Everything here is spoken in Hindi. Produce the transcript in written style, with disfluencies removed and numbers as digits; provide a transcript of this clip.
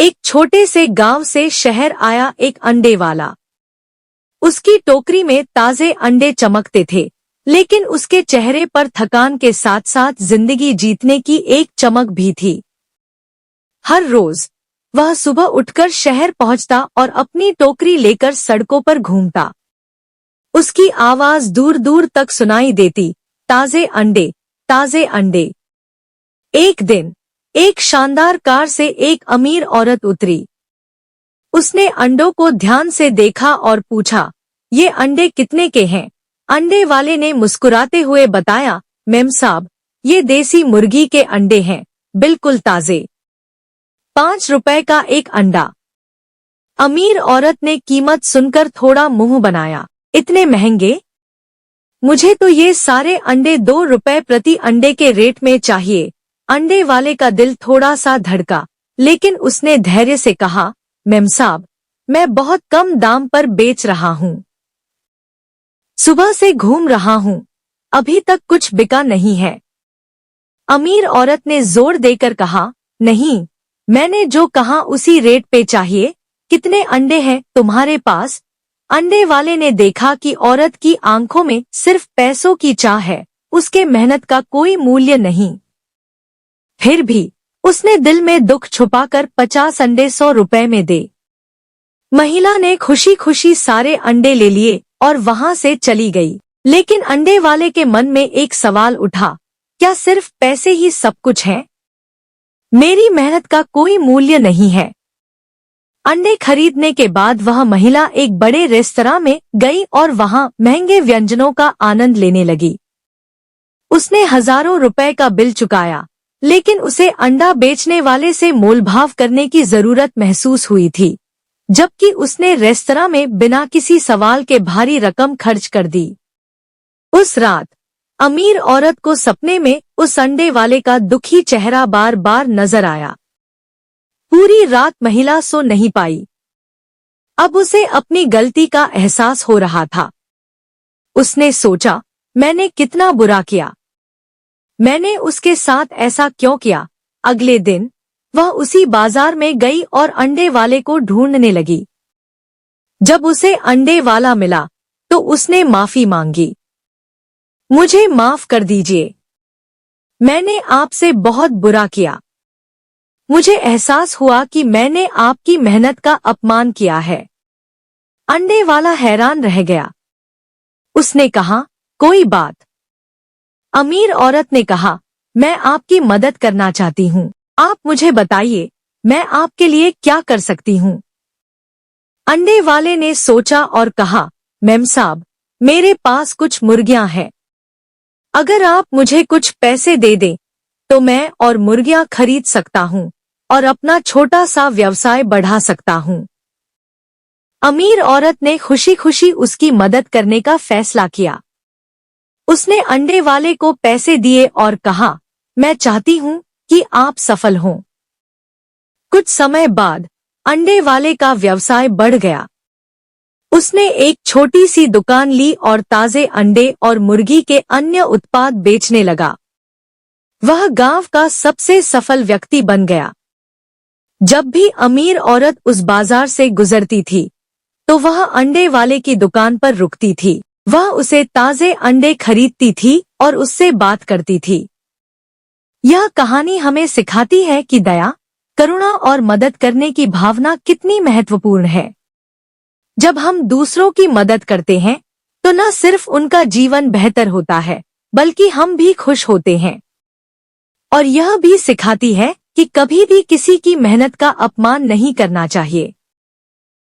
एक छोटे से गांव से शहर आया एक अंडे वाला। उसकी टोकरी में ताजे अंडे चमकते थे, लेकिन उसके चेहरे पर थकान के साथ साथ जिंदगी जीतने की एक चमक भी थी। हर रोज वह सुबह उठकर शहर पहुंचता और अपनी टोकरी लेकर सड़कों पर घूमता। उसकी आवाज दूर दूर तक सुनाई देती, ताजे अंडे, ताजे अंडे। एक दिन एक शानदार कार से एक अमीर औरत उतरी। उसने अंडों को ध्यान से देखा और पूछा, ये अंडे कितने के हैं? अंडे वाले ने मुस्कुराते हुए बताया, मेम साहब, ये देसी मुर्गी के अंडे हैं, बिल्कुल ताजे। 5 रुपए का एक अंडा। अमीर औरत ने कीमत सुनकर थोड़ा मुंह बनाया, इतने महंगे? मुझे तो ये सारे अंडे 2 रुपए प्रति अंडे के रेट में चाहिए। अंडे वाले का दिल थोड़ा सा धड़का, लेकिन उसने धैर्य से कहा, मेम साहब, मैं बहुत कम दाम पर बेच रहा हूँ। सुबह से घूम रहा हूँ, अभी तक कुछ बिका नहीं है। अमीर औरत ने जोर देकर कहा, नहीं, मैंने जो कहा उसी रेट पे चाहिए। कितने अंडे हैं तुम्हारे पास? अंडे वाले ने देखा कि औरत की आंखों में सिर्फ पैसों की चाह है, उसके मेहनत का कोई मूल्य नहीं। फिर भी उसने दिल में दुख छुपाकर 50 अंडे 100 रुपए में दे। महिला ने खुशी खुशी सारे अंडे ले लिए और वहां से चली गई। लेकिन अंडे वाले के मन में एक सवाल उठा, क्या सिर्फ पैसे ही सब कुछ है? मेरी मेहनत का कोई मूल्य नहीं है। अंडे खरीदने के बाद वह महिला एक बड़े रेस्तरां में गई और वहां महंगे व्यंजनों का आनंद लेने लगी। उसने हजारों रुपए का बिल चुकाया, लेकिन उसे अंडा बेचने वाले से मोलभाव करने की जरूरत महसूस हुई थी, जबकि उसने रेस्तरां में बिना किसी सवाल के भारी रकम खर्च कर दी। उस रात अमीर औरत को सपने में उस अंडे वाले का दुखी चेहरा बार बार नजर आया। पूरी रात महिला सो नहीं पाई। अब उसे अपनी गलती का एहसास हो रहा था। उसने सोचा, मैंने कितना बुरा किया, मैंने उसके साथ ऐसा क्यों किया? अगले दिन वह उसी बाजार में गई और अंडे वाले को ढूंढने लगी। जब उसे अंडे वाला मिला तो उसने माफी मांगी, मुझे माफ कर दीजिए, मैंने आपसे बहुत बुरा किया। मुझे एहसास हुआ कि मैंने आपकी मेहनत का अपमान किया है। अंडे वाला हैरान रह गया। उसने कहा, कोई बात। अमीर औरत ने कहा, मैं आपकी मदद करना चाहती हूँ, आप मुझे बताइए, मैं आपके लिए क्या कर सकती हूँ? अंडे वाले ने सोचा और कहा, मेम साहब, मेरे पास कुछ मुर्गियां हैं। अगर आप मुझे कुछ पैसे दे दें तो मैं और मुर्गियां खरीद सकता हूँ और अपना छोटा सा व्यवसाय बढ़ा सकता हूँ। अमीर औरत ने खुशी खुशी उसकी मदद करने का फैसला किया। उसने अंडे वाले को पैसे दिए और कहा, मैं चाहती हूँ कि आप सफल हों। कुछ समय बाद अंडे वाले का व्यवसाय बढ़ गया। उसने एक छोटी सी दुकान ली और ताजे अंडे और मुर्गी के अन्य उत्पाद बेचने लगा। वह गांव का सबसे सफल व्यक्ति बन गया। जब भी अमीर औरत उस बाजार से गुजरती थी तो वह अंडे वाले की दुकान पर रुकती थी। वह उसे ताजे अंडे खरीदती थी और उससे बात करती थी। यह कहानी हमें सिखाती है कि दया, करुणा और मदद करने की भावना कितनी महत्वपूर्ण है। जब हम दूसरों की मदद करते हैं तो न सिर्फ उनका जीवन बेहतर होता है, बल्कि हम भी खुश होते हैं। और यह भी सिखाती है कि कभी भी किसी की मेहनत का अपमान नहीं करना चाहिए।